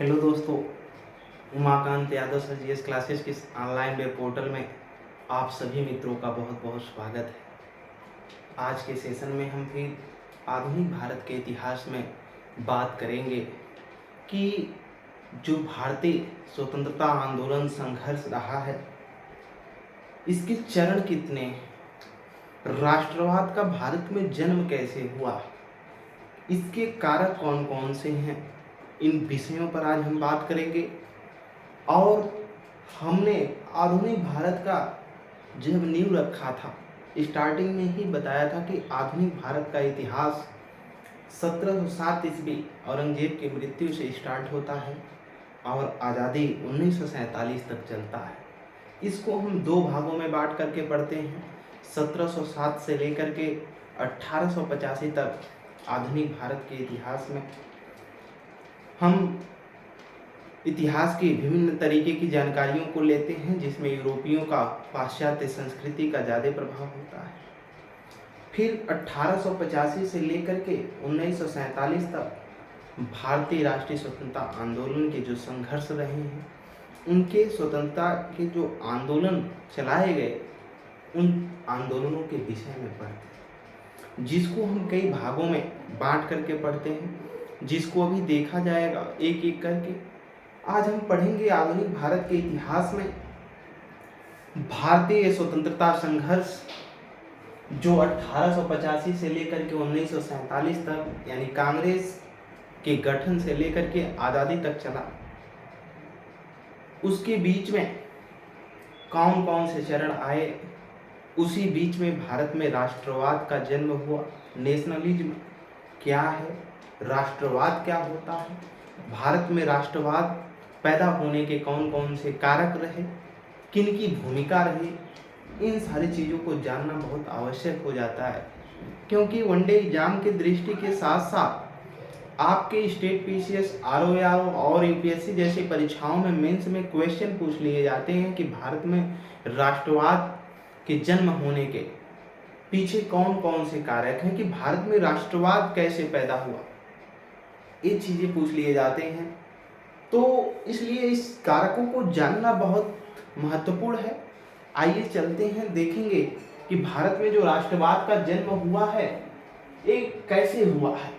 Hello दोस्तों, Umakant Yadav sir GS classes के online web portal में आप सभी मित्रों का बहुत बहुत स्वागत है। आज के सेशन में हम फिर आधुनिक भारत के इतिहास में बात करेंगे कि जो भारतीय स्वतंत्रता आंदोलन संघर्ष रहा है, इसके चरण कितने हैं, राष्ट्रवाद का भारत में जन्म कैसे हुआ, इसके कारक कौन कौन से हैं, इन विषयों पर आज हम बात करेंगे। और हमने आधुनिक भारत का जब नींव रखा था, स्टार्टिंग में ही बताया था कि आधुनिक भारत का इतिहास 1707 ईस्वी औरंगजेब की मृत्यु से स्टार्ट होता है और आज़ादी 1947 तक चलता है। इसको हम दो भागों में बांट करके पढ़ते हैं। 1707 से लेकर के 1885 तक आधुनिक भारत के इतिहास में हम इतिहास की विभिन्न तरीके की जानकारियों को लेते हैं, जिसमें यूरोपियों का पाश्चात्य संस्कृति का ज़्यादा प्रभाव होता है। फिर 1885 से लेकर के 1947 तक भारतीय राष्ट्रीय स्वतंत्रता आंदोलन के जो संघर्ष रहे हैं, उनके स्वतंत्रता के जो आंदोलन चलाए गए, उन आंदोलनों के विषय में पढ़ते हैं, जिसको हम कई भागों में बांट करके पढ़ते हैं, जिसको अभी देखा जाएगा एक एक करके। आज हम पढ़ेंगे आधुनिक भारत के इतिहास में भारतीय स्वतंत्रता संघर्ष जो 1885 से लेकर के 1947 तक, यानी कांग्रेस के गठन से लेकर के आज़ादी तक चला। उसके बीच में कौन कौन से चरण आए, उसी बीच में भारत में राष्ट्रवाद का जन्म हुआ। नेशनलिज्म क्या है, राष्ट्रवाद क्या होता है, भारत में राष्ट्रवाद पैदा होने के कौन कौन से कारक रहे, किन की भूमिका रही, इन सारी चीज़ों को जानना बहुत आवश्यक हो जाता है। क्योंकि वनडे एग्जाम के दृष्टि के साथ साथ आपके स्टेट पीसीएस, आरओआर और यूपीएससी जैसी परीक्षाओं में मेंस में क्वेश्चन पूछ लिए जाते हैं कि भारत में राष्ट्रवाद के जन्म होने के पीछे कौन कौन से कारक हैं, कि भारत में राष्ट्रवाद कैसे पैदा हुआ, ये चीज़ें पूछ लिए जाते हैं। तो इसलिए इस कारकों को जानना बहुत महत्वपूर्ण है। आइए चलते हैं, देखेंगे कि भारत में जो राष्ट्रवाद का जन्म हुआ है, ये कैसे हुआ है।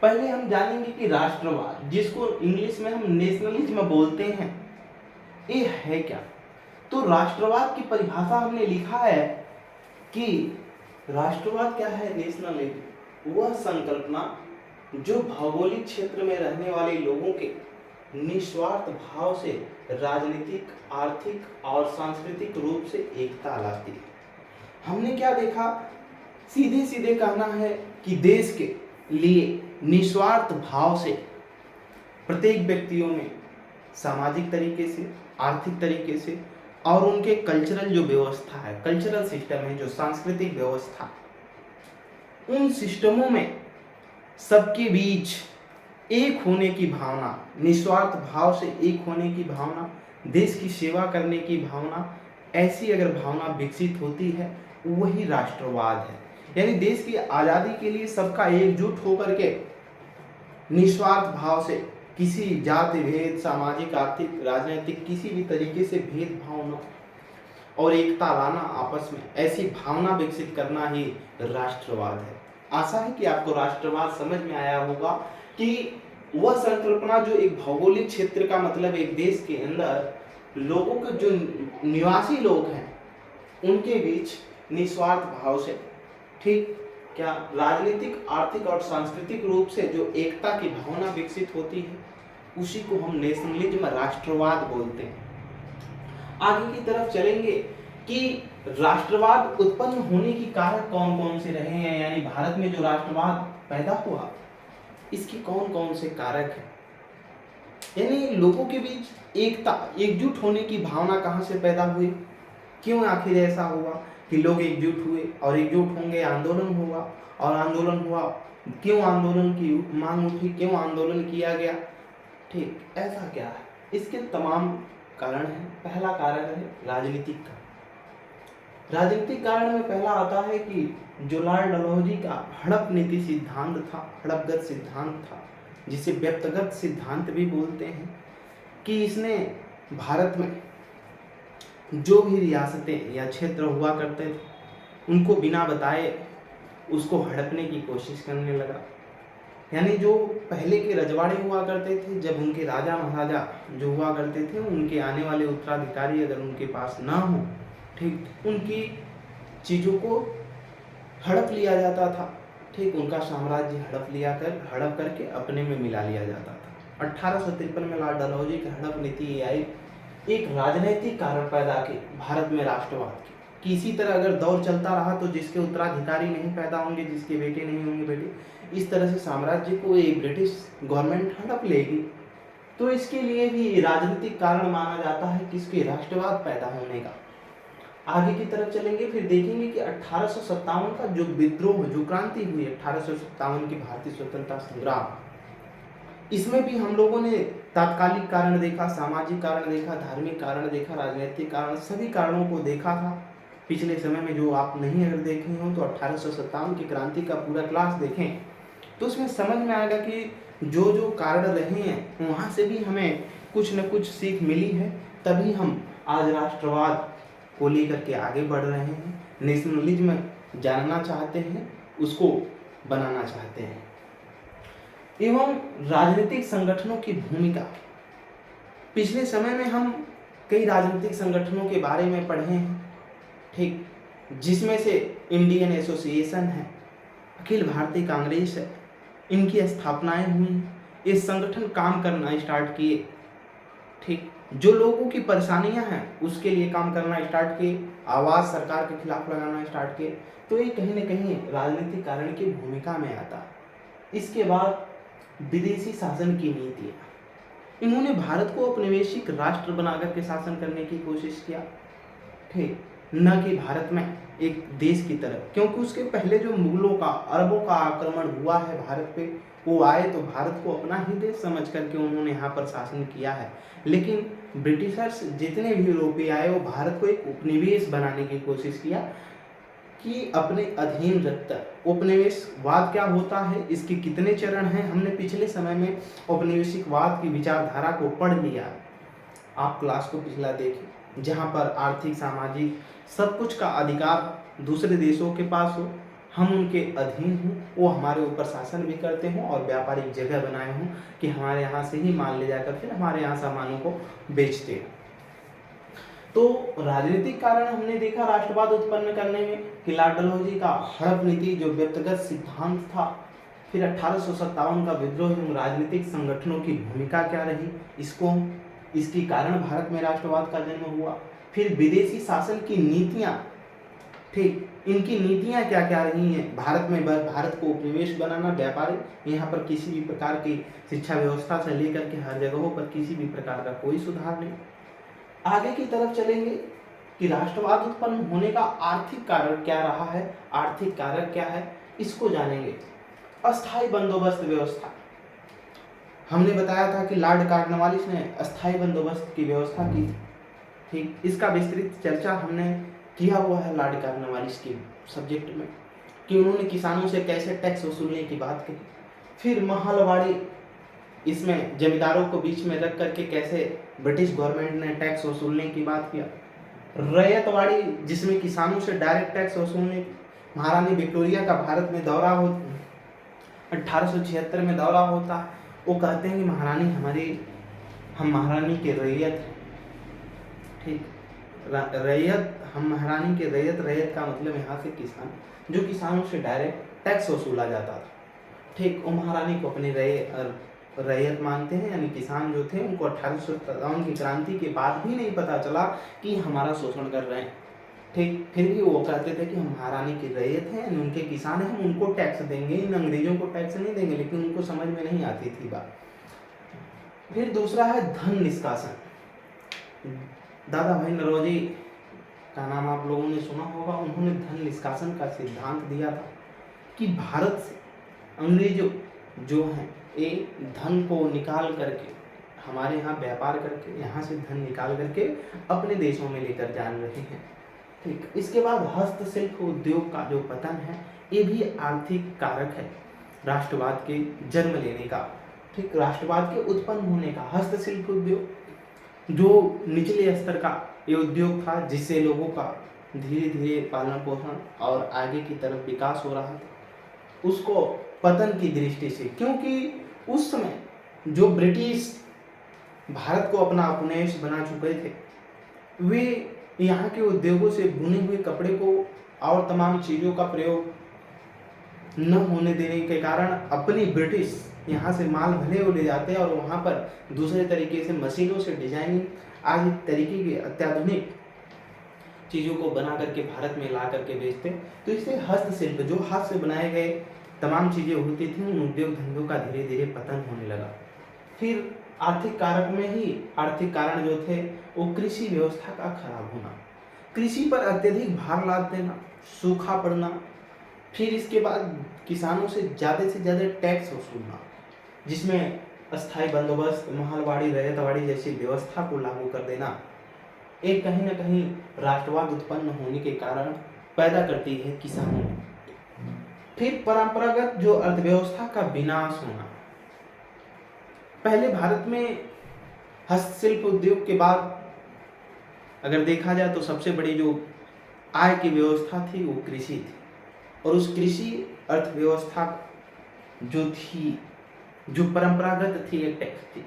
पहले हम जानेंगे कि राष्ट्रवाद, जिसको इंग्लिश में हम नेशनलिज्म बोलते हैं, ये है क्या। तो राष्ट्रवाद की परिभाषा हमने लिखा है कि राष्ट्रवाद क्या है। नेशनलिज्म वह संकल्पना जो भौगोलिक क्षेत्र में रहने वाले लोगों के निस्वार्थ भाव से राजनीतिक, आर्थिक और सांस्कृतिक रूप से एकता लाती है। हमने क्या देखा, सीधे सीधे कहना है कि देश के लिए निस्वार्थ भाव से प्रत्येक व्यक्तियों में सामाजिक तरीके से, आर्थिक तरीके से और उनके कल्चरल जो व्यवस्था है, कल्चरल सिस्टम है, जो सांस्कृतिक व्यवस्था, उन सिस्टमों में सबके बीच एक होने की भावना, निस्वार्थ भाव से एक होने की भावना, देश की सेवा करने की भावना, ऐसी अगर भावना विकसित होती है, वही राष्ट्रवाद है। यानी देश की आज़ादी के लिए सबका एकजुट होकर के निस्वार्थ भाव से किसी जाति भेद, सामाजिक, आर्थिक, राजनीतिक किसी भी तरीके से भेदभाव न और एकता लाना आपस में, ऐसी भावना विकसित करना ही राष्ट्रवाद है। आशा है कि आपको राष्ट्रवाद समझ में आया होगा कि वह संकल्पना जो एक भौगोलिक क्षेत्र का मतलब एक देश के अंदर लोगों के जो निवासी लोग हैं, उनके बीच निस्वार्थ भाव से, ठीक क्या, राजनीतिक, आर्थिक और सांस्कृतिक रूप से जो एकता की भावना विकसित होती है, उसी को हम नेशनलिज्म, राष्ट्रवाद बोलते हैं। आगे की तरफ चलेंगे कि राष्ट्रवाद उत्पन्न होने की कारक कौन कौन से रहे हैं, यानी भारत में जो राष्ट्रवाद पैदा हुआ, इसके कौन कौन से कारक हैं। यानी लोगों के बीच एकता, एकजुट होने की भावना कहाँ से पैदा हुई, क्यों आखिर ऐसा हुआ कि लोग एकजुट हुए, और एकजुट होंगे आंदोलन हुआ, और आंदोलन हुआ, क्यों आंदोलन की मांग उठी, क्यों आंदोलन किया गया, ठीक, ऐसा क्या है। इसके तमाम कारण हैं। पहला कारण है राजनीतिक का। राजनीतिक कारण में पहला आता है कि जो लॉर्ड डलहौजी का हड़प नीति सिद्धांत था, हड़पगत सिद्धांत था, जिसे व्यक्तिगत सिद्धांत भी बोलते हैं, कि इसने भारत में जो भी रियासतें या क्षेत्र हुआ करते थे उनको बिना बताए उसको हड़पने की कोशिश करने लगा। यानी जो पहले के रजवाड़े हुआ करते थे, जब उनके राजा महाराजा जो हुआ करते थे, उनके आने वाले उत्तराधिकारी अगर उनके पास ना हो, ठीक, उनकी चीज़ों को हड़प लिया जाता था। ठीक, उनका साम्राज्य हड़प करके अपने में मिला लिया जाता था। 1853 में लॉर्ड डलहौजी की हड़प नीति आई, एक राजनीतिक कारण पैदा किए भारत में राष्ट्रवाद की, कि इसी तरह अगर दौर चलता रहा तो जिसके उत्तराधिकारी नहीं पैदा होंगे, जिसके बेटे नहीं होंगे बेटे, इस तरह से साम्राज्य को एक ब्रिटिश गवर्नमेंट हड़प लेगी। तो इसके लिए भी राजनीतिक कारण माना जाता है किसके, राष्ट्रवाद पैदा होने का। आगे की तरफ चलेंगे, फिर देखेंगे कि 1857 का जो विद्रोह, जो क्रांति हुई 1857 की भारतीय स्वतंत्रता संग्राम, इसमें भी हम लोगों ने तात्कालिक कारण देखा, सामाजिक कारण देखा, धार्मिक कारण देखा, राजनीतिक कारण, सभी कारणों को देखा था पिछले समय में। जो आप नहीं अगर देखे हो तो 1857 की क्रांति का पूरा क्लास देखें तो उसमें समझ में आएगा कि जो जो कारण रहे हैं वहाँ से भी हमें कुछ न कुछ सीख मिली है, तभी हम आज राष्ट्रवाद को लेकर के आगे बढ़ रहे हैं, नेशनलिज्म जानना चाहते हैं, उसको बनाना चाहते हैं। एवं राजनीतिक संगठनों की भूमिका, पिछले समय में हम कई राजनीतिक संगठनों के बारे में पढ़े हैं, ठीक, जिसमें से इंडियन एसोसिएशन है, अखिल भारतीय कांग्रेस है, इनकी स्थापनाएं हुई, ये संगठन काम करना स्टार्ट किए, ठीक, जो लोगों की परेशानियां हैं उसके लिए काम करना स्टार्ट किए, आवाज़ सरकार के खिलाफ लगाना स्टार्ट किए। तो ये कहीं न कहीं राजनीतिक कारण की भूमिका में आता है। इसके बाद विदेशी शासन की नीतियाँ, इन्होंने भारत को औपनिवेशिक राष्ट्र बनाकर के शासन करने की कोशिश किया, ठीक, न कि भारत में एक देश की तरफ, क्योंकि उसके पहले जो मुगलों का, अरबों का आक्रमण हुआ है भारत पे, वो आए तो भारत को अपना ही देश समझ करके उन्होंने यहाँ पर शासन किया है। लेकिन ब्रिटिशर्स जितने भी यूरोपीय आए वो भारत को एक उपनिवेश बनाने की कोशिश किया कि अपने अधीन रखकर। उपनिवेशवाद क्या होता है, इसके कितने चरण हैं, हमने पिछले समय में औपनिवेशिकवाद की विचारधारा को पढ़ लिया, आप क्लास को पिछला देखें, जहाँ पर आर्थिक, सामाजिक, सब कुछ का अधिकार दूसरे देशों के पास हो, हम उनके अधीन हों, वो हमारे ऊपर शासन भी करते हों और व्यापारिक जगह बनाए हों कि हमारे यहाँ से ही माल ले जाकर फिर हमारे यहाँ सामानों को बेचते हैं। तो राजनीतिक कारण हमने देखा राष्ट्रवाद उत्पन्न करने में कि लॉर्ड डलहौजी का हड़प नीति जो व्यक्तिगत सिद्धांत था, फिर 1857 का विद्रोह एवं राजनीतिक संगठनों की भूमिका क्या रही, इसके कारण भारत में राष्ट्रवाद का जन्म हुआ। फिर विदेशी शासन की नीतियाँ, ठीक, इनकी नीतियाँ क्या क्या रही हैं भारत में, भारत को उपनिवेश बनाना, व्यापारिक, यहाँ पर किसी भी प्रकार की शिक्षा व्यवस्था से लेकर के हर जगहों पर किसी भी प्रकार का कोई सुधार नहीं। आगे की तरफ चलेंगे कि राष्ट्रवाद उत्पन्न होने का आर्थिक कारण क्या रहा है, आर्थिक कारक क्या है, इसको जानेंगे। अस्थायी बंदोबस्त व्यवस्था, हमने बताया था कि लॉर्ड कॉर्नवालिस ने अस्थायी बंदोबस्त की व्यवस्था की थी, ठीक, इसका विस्तृत चर्चा हमने किया हुआ है लॉर्ड कॉर्नवालिस के सब्जेक्ट में, कि उन्होंने किसानों से कैसे टैक्स वसूलने की बात कही। फिर महलवाड़ी, इसमें जमींदारों को बीच में रख करके कैसे ब्रिटिश गवर्नमेंट ने टैक्स वसूलने की बात किया। रैयतवाड़ी, जिसमें किसानों से डायरेक्ट टैक्स वसूलने, महारानी विक्टोरिया का भारत में दौरा हो 1876 में दौरा होता है, वो कहते हैं कि हम महारानी के रैयत, ठीक, रैयत, हम महारानी के रैयत, रैयत का मतलब यहाँ से किसान, जो किसानों से डायरेक्ट टैक्स वसूला जाता था, ठीक, वो महारानी को अपनी रैयत मानते हैं, यानी किसान जो थे उनको 1857 की क्रांति के बाद भी नहीं पता चला कि हमारा शोषण कर रहे हैं, ठीक, फिर भी वो कहते थे कि हम महारानी की रैयत हैं, यानी उनके किसान हैं, हम उनको टैक्स देंगे, इन अंग्रेजों को टैक्स नहीं देंगे, लेकिन उनको समझ में नहीं आती थी बात। फिर दूसरा है धन निष्कासन। दादा भाई नौरोजी का नाम आप लोगों ने सुना होगा, उन्होंने धन निष्कासन का सिद्धांत दिया था कि भारत से अंग्रेज जो हैं ये धन को निकाल करके हमारे यहाँ व्यापार करके, यहाँ से धन निकाल करके अपने देशों में लेकर जा रहे हैं, ठीक। इसके बाद हस्तशिल्प उद्योग का जो पतन है, ये भी आर्थिक कारक है राष्ट्रवाद के जन्म लेने का। ठीक, राष्ट्रवाद के उत्पन्न होने का हस्तशिल्प उद्योग जो निचले स्तर का ये उद्योग था, जिससे लोगों का धीरे धीरे पालन पोषण और आगे की तरफ विकास हो रहा था, उसको पतन की दृष्टि से, क्योंकि उस समय जो ब्रिटिश भारत को अपना उपनिवेश बना चुके थे, वे यहाँ के उद्योगों से बुने हुए कपड़े को और तमाम चीज़ों का प्रयोग न होने देने के कारण अपनी ब्रिटिश यहाँ से माल भले वो ले जाते और वहाँ पर दूसरे तरीके से मशीनों से डिजाइनिंग आदि तरीके की अत्याधुनिक चीज़ों को बना करके भारत में ला करके बेचते। तो इससे हस्तशिल्प, जो हाथ से बनाए गए तमाम चीज़ें होती थी, उन उद्योग धंधों का धीरे धीरे पतन होने लगा। फिर आर्थिक कारक में ही आर्थिक कारण जो थे वो कृषि व्यवस्था का खराब होना, कृषि पर अत्यधिक भार लाद देना, सूखा पड़ना, फिर इसके बाद किसानों से ज़्यादा टैक्स वसूलना, जिसमें अस्थायी बंदोबस्त, महलवाड़ी, रैयतवाड़ी जैसी व्यवस्था को लागू कर देना, एक कहीं न कहीं राष्ट्रवाद उत्पन्न होने के कारण पैदा करती है किसानों में। फिर परंपरागत जो अर्थव्यवस्था का विनाश होना। पहले भारत में हस्तशिल्प उद्योग के बाद अगर देखा जाए तो सबसे बड़ी जो आय की व्यवस्था थी वो कृषि थी, और उस कृषि अर्थव्यवस्था जो थी, जो परंपरागत थी, एक टैक्स थी,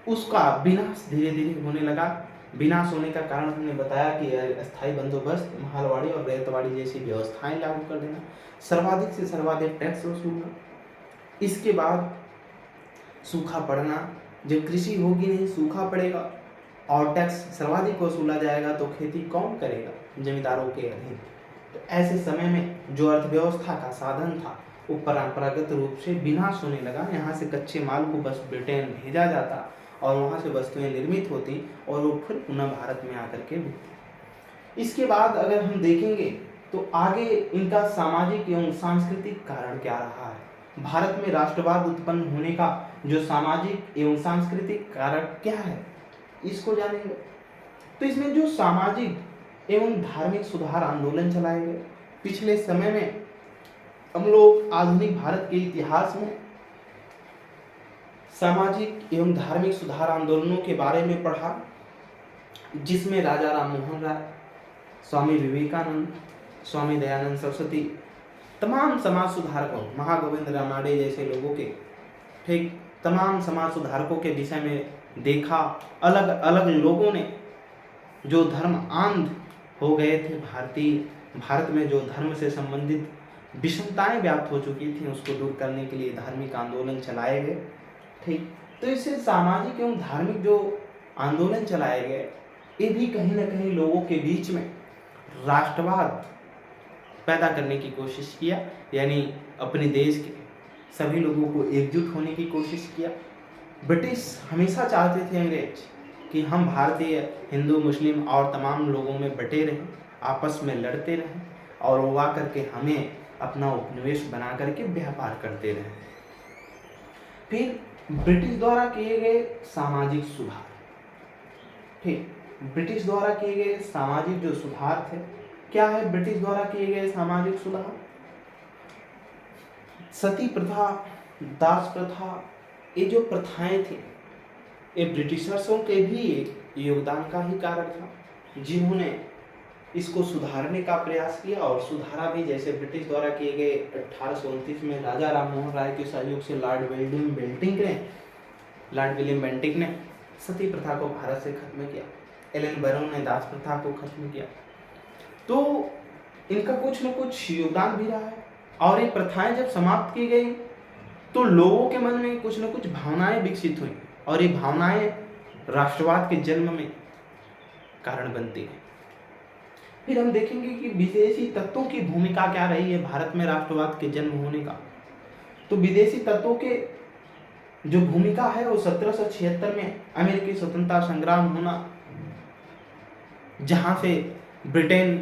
उसका विनाश धीरे धीरे होने लगा। विनाश होने का कारण हमने बताया कि अस्थायी बंदोबस्त, महलवाड़ी और रैयतवाड़ी जैसी व्यवस्थाएं लागू कर देना, सर्वाधिक से सर्वाधिक टैक्स वसूलना, इसके बाद सूखा पड़ना, जब कृषि होगी नहीं सूखा पड़ेगा और टैक्स सर्वाधिक वसूला जाएगा तो खेती कौन करेगा, जमींदारों के अधीन। तो ऐसे समय में जो अर्थव्यवस्था का साधन था वो परंपरागत रूप से विनाश होने लगा। यहाँ से कच्चे माल को बस ब्रिटेन भेजा जाता और वहाँ से वस्तुएं निर्मित होती और वो फिर पुनः भारत में आकर के बिकती। इसके बाद अगर हम देखेंगे तो आगे इनका सामाजिक एवं सांस्कृतिक कारण क्या रहा है। भारत में राष्ट्रवाद उत्पन्न होने का जो सामाजिक एवं सांस्कृतिक कारण क्या है, इसको जानेंगे। तो इसमें जो सामाजिक एवं धार्मिक सुधार आंदोलन चलाए गए, पिछले समय में हम लोग आधुनिक भारत के इतिहास में सामाजिक एवं धार्मिक सुधार आंदोलनों के बारे में पढ़ा, जिसमें राजा राम मोहन राय, स्वामी विवेकानंद, स्वामी दयानंद सरस्वती, तमाम समाज सुधारकों, महागोविंद रानडे जैसे लोगों के, ठीक, तमाम समाज सुधारकों के विषय में देखा। अलग अलग लोगों ने जो धर्म आंध हो गए थे, भारत में जो धर्म से संबंधित विषमताएं व्याप्त हो चुकी थी, उसको दूर करने के लिए धार्मिक आंदोलन चलाए गए। ठीक, तो इससे सामाजिक एवं धार्मिक जो आंदोलन चलाए गए, ये भी कहीं ना कहीं लोगों के बीच में राष्ट्रवाद पैदा करने की कोशिश किया, यानी अपने देश के सभी लोगों को एकजुट होने की कोशिश किया। ब्रिटिश हमेशा चाहते थे, अंग्रेज, कि हम भारतीय हिंदू मुस्लिम और तमाम लोगों में बटे रहें, आपस में लड़ते रहें और वो आकर के हमें अपना उपनिवेश बना करके व्यापार करते रहें। फिर ब्रिटिश द्वारा किए गए सामाजिक सुधार, ठीक, ब्रिटिश द्वारा किए गए सामाजिक जो सुधार थे, क्या है ब्रिटिश द्वारा किए गए सामाजिक सुधार? सती प्रथा, दास प्रथा, ये जो प्रथाएं थी, ये ब्रिटिशर्सों के भी एक योगदान का ही कारक था, जिन्होंने इसको सुधारने का प्रयास किया और सुधारा भी। जैसे ब्रिटिश द्वारा किए गए 1829 में राजा राम मोहन राय के सहयोग से लॉर्ड विलियम बेंटिक ने सती प्रथा को भारत से खत्म किया, एलन बैरोन ने दास प्रथा को खत्म किया। तो इनका कुछ न कुछ योगदान भी रहा है। और ये प्रथाएं जब समाप्त की गई तो लोगों के मन में कुछ न कुछ भावनाएं विकसित हुई, और ये भावनाएं राष्ट्रवाद के जन्म में कारण बनती है। फिर हम देखेंगे कि विदेशी तत्वों की भूमिका क्या रही है भारत में राष्ट्रवाद के जन्म होने का। तो विदेशी तत्वों के जो भूमिका है वो 1776 में अमेरिकी स्वतंत्रता संग्राम होना, जहां से ब्रिटेन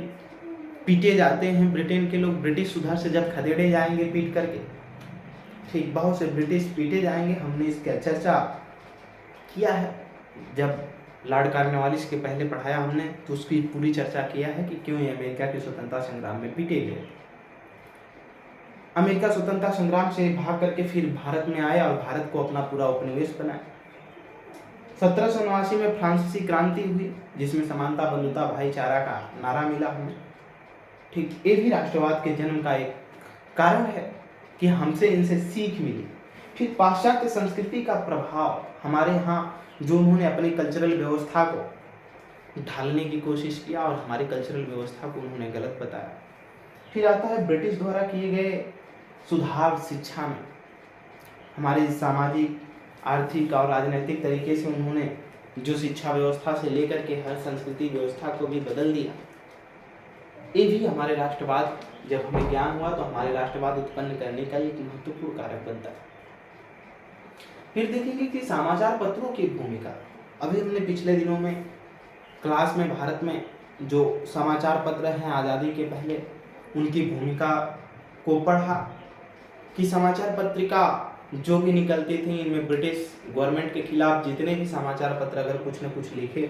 पीटे जाते हैं, ब्रिटेन के लोग ब्रिटिश सुधार से जब खदेड़े जाएंगे पीट करके, ठीक, बहुत से ब्रिटिश पीटे जाएंगे। हमने इसका चर्चा किया है, जब लॉर्ड कॉर्नवालिस के पहले पढ़ाया हमने तो उसकी पूरी चर्चा किया है कि क्यों ये अमेरिका के स्वतंत्रता संग्राम में पीटे गए। अमेरिका स्वतंत्रता संग्राम से भाग करके फिर भारत में आया और भारत को अपना पूरा उपनिवेश बनाया। 1789 में फ्रांसीसी क्रांति हुई, जिसमें समानता, बंधुता, भाईचारा का नारा मिला हमें। ठीक, ये भी राष्ट्रवाद के जन्म का एक कारण है कि हमसे इनसे सीख मिली। फिर पाश्चात्य संस्कृति का प्रभाव हमारे यहाँ, जो उन्होंने अपनी कल्चरल व्यवस्था को ढालने की कोशिश किया और हमारी कल्चरल व्यवस्था को उन्होंने गलत बताया। फिर आता है ब्रिटिश द्वारा किए गए सुधार शिक्षा में। हमारे सामाजिक, आर्थिक और राजनीतिक तरीके से उन्होंने जो शिक्षा व्यवस्था से लेकर के हर संस्कृति व्यवस्था को भी बदल दिया। ये भी हमारे राष्ट्रवाद, जब हमें ज्ञान हुआ तो हमारे राष्ट्रवाद उत्पन्न करने का एक महत्वपूर्ण कारक बनता है। फिर देखेंगे कि समाचार पत्रों की भूमिका। अभी हमने पिछले दिनों में क्लास में भारत में जो समाचार पत्र हैं आज़ादी के पहले, उनकी भूमिका को पढ़ा कि समाचार पत्रिका जो भी निकलती थी, इनमें ब्रिटिश गवर्नमेंट के खिलाफ जितने भी समाचार पत्र अगर कुछ न कुछ लिखे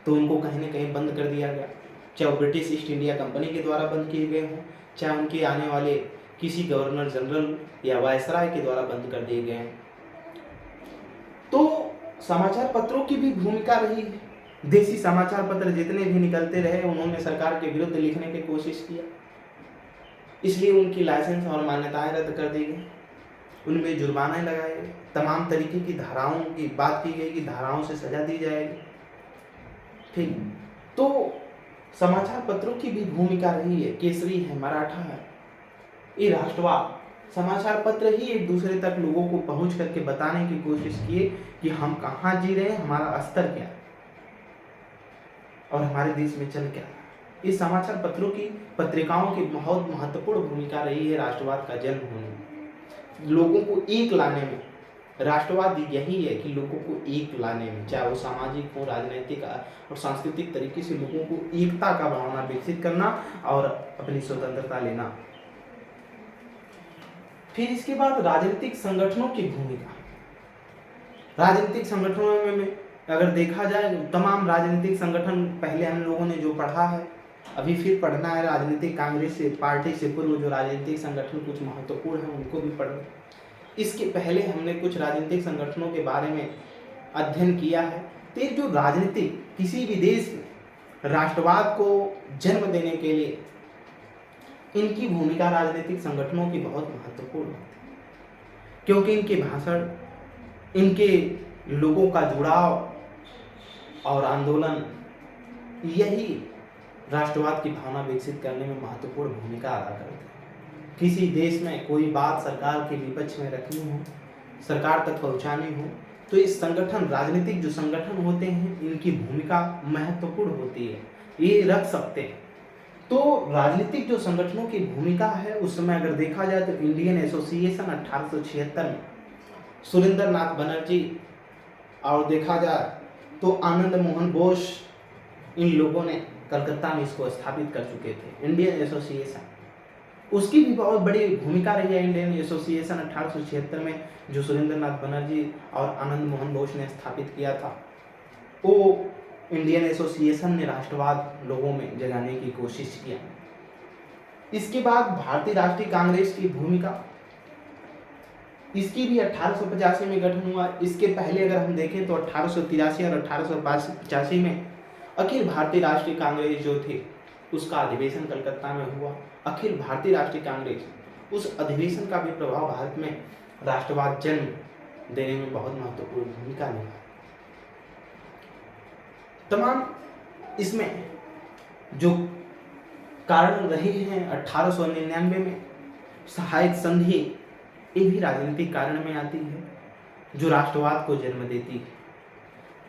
तो उनको कहीं न कहीं बंद कर दिया गया, चाहे वो ब्रिटिश ईस्ट इंडिया कंपनी के द्वारा बंद किए गए हों, चाहे उनके आने वाले किसी गवर्नर जनरल या वायसराय के द्वारा बंद कर दिए गए हैं। तो समाचार पत्रों की भी भूमिका रही है। देसी समाचार पत्र जितने भी निकलते रहे, उन्होंने सरकार के विरुद्ध लिखने की कोशिश किया, इसलिए उनकी लाइसेंस और मान्यताएं रद्द कर दी गई, उनमें जुर्माने लगाए गए, तमाम तरीके की धाराओं की बात की गई कि धाराओं से सजा दी जाएगी। ठीक, तो समाचार पत्रों की भी भूमिका रही है। केसरी है, मराठा है, ये राष्ट्रवाद समाचार पत्र ही एक दूसरे तक लोगों को पहुंच करके बताने की कोशिश किए कि हम कहाँ जी रहे हैं, हमारा स्तर क्या है और हमारे देश में चल क्या रहा है। इस समाचार पत्रों की, पत्रिकाओं की बहुत महत्वपूर्ण भूमिका रही है राष्ट्रवाद का जन्म होने में, लोगों को एक लाने में। राष्ट्रवाद यही है कि लोगों को एक लाने में, चाहे वो सामाजिक हो, राजनीतिक और सांस्कृतिक तरीके से लोगों को एकता का भावना विकसित करना और अपनी स्वतंत्रता लेना। फिर इसके बाद राजनीतिक संगठनों की भूमिका। राजनीतिक संगठनों में अगर देखा जाए, तमाम राजनीतिक संगठन पहले हम लोगों ने जो पढ़ा है, अभी फिर पढ़ना है। राजनीतिक कांग्रेस से, पार्टी से पूर्व जो राजनीतिक संगठन कुछ महत्वपूर्ण है उनको भी पढ़ना। इसके पहले हमने कुछ राजनीतिक संगठनों के बारे में अध्ययन किया है। तो जो राजनीतिक, किसी भी देश में राष्ट्रवाद को जन्म देने के लिए इनकी भूमिका राजनीतिक संगठनों की बहुत महत्वपूर्ण होती है, क्योंकि इनके भाषण, इनके लोगों का जुड़ाव और आंदोलन, यही राष्ट्रवाद की भावना विकसित करने में महत्वपूर्ण भूमिका अदा करते हैं। किसी देश में कोई बात सरकार के विपक्ष में रखनी हो, सरकार तक पहुंचानी हो, तो इस संगठन, राजनीतिक जो संगठन होते हैं, इनकी भूमिका महत्वपूर्ण होती है, ये रख सकते हैं। तो राजनीतिक जो संगठनों की भूमिका है, उस समय अगर देखा जाए तो इंडियन एसोसिएशन 1876 में सुरेंद्र नाथ बनर्जी, और देखा जाए तो आनंद मोहन बोस, इन लोगों ने कलकत्ता में इसको स्थापित कर चुके थे, इंडियन एसोसिएशन। उसकी भी बहुत बड़ी भूमिका रही है इंडियन एसोसिएशन 1876 में, जो सुरेंद्र नाथ बनर्जी और आनंद मोहन बोस ने स्थापित किया था। वो इंडियन एसोसिएशन ने राष्ट्रवाद लोगों में जगाने की कोशिश किया। इसके बाद भारतीय राष्ट्रीय कांग्रेस की भूमिका, इसकी भी 1885 में गठन हुआ। इसके पहले अगर हम देखें तो 1883 और 1885 में अखिल भारतीय राष्ट्रीय कांग्रेस जो थी, उसका अधिवेशन कलकत्ता में हुआ। अखिल भारतीय राष्ट्रीय कांग्रेस, उस अधिवेशन का भी प्रभाव भारत में राष्ट्रवाद जन्म देने में बहुत महत्वपूर्ण भूमिका निभाई। तमाम इसमें जो कारण रहे हैं 1899 में सहायक संधि, ये भी राजनीतिक कारण में आती है, जो राष्ट्रवाद को जन्म देती है।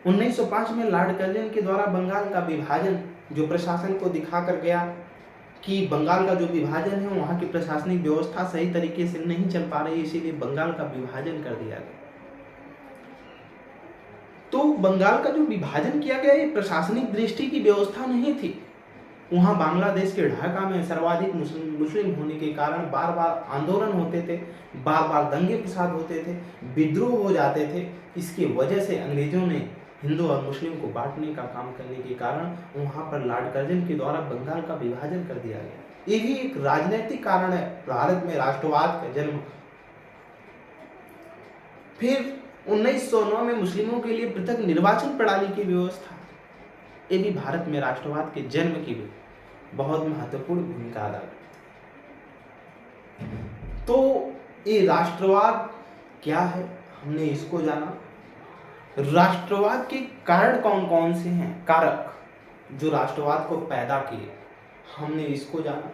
1905 में लॉर्ड कर्जन के द्वारा बंगाल का विभाजन, जो प्रशासन को दिखा कर गया कि बंगाल का जो विभाजन है, वहाँ की प्रशासनिक व्यवस्था सही तरीके से नहीं चल पा रही, इसीलिए बंगाल का विभाजन कर दिया गया। तो बंगाल का जो विभाजन किया गया, ये प्रशासनिक दृष्टि की व्यवस्था नहीं थी। वहाँ बांग्लादेश के ढाका में सर्वाधिक मुस्लिम होने के कारण बार बार आंदोलन होते थे, बार बार दंगे फसाद होते थे, विद्रोह हो जाते थे। इसकी वजह से अंग्रेजों ने हिंदू और मुस्लिम को बांटने का काम करने के कारण वहाँ पर लॉर्ड कर्जन के द्वारा बंगाल का विभाजन कर दिया गया। ये भी एक राजनीतिक कारण है भारत में राष्ट्रवाद का जन्म। फिर 1909 में मुस्लिमों के लिए पृथक निर्वाचन प्रणाली की व्यवस्था, ये भी भारत में राष्ट्रवाद के जन्म की भी बहुत महत्वपूर्ण भूमिका अदा करती है। तो ये राष्ट्रवाद क्या है, हमने इसको जाना। राष्ट्रवाद के कारण कौन कौन से हैं, कारक जो राष्ट्रवाद को पैदा किए, हमने इसको जाना।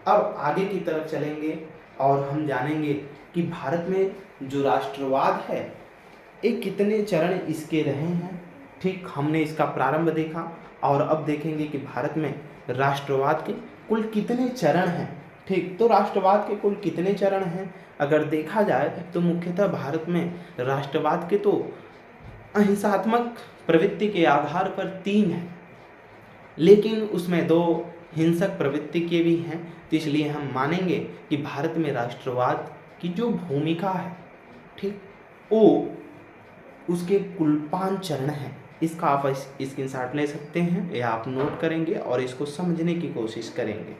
अब आगे की तरफ चलेंगे और हम जानेंगे कि भारत में जो राष्ट्रवाद है ये कितने चरण इसके रहे हैं। ठीक, हमने इसका प्रारंभ देखा और अब देखेंगे कि भारत में राष्ट्रवाद के कुल कितने चरण हैं। ठीक, तो राष्ट्रवाद के कुल कितने चरण हैं अगर देखा जाए तो मुख्यतः भारत में राष्ट्रवाद के तो अहिंसात्मक प्रवृत्ति के आधार पर 3 हैं, लेकिन उसमें 2 हिंसक प्रवृत्ति के भी हैं। तो इसलिए हम मानेंगे कि भारत में राष्ट्रवाद की जो भूमिका है, ठीक, वो उसके कुल 5 चरण हैं। इसका आप स्क्रीनशॉट ले सकते हैं या आप नोट करेंगे और इसको समझने की कोशिश करेंगे।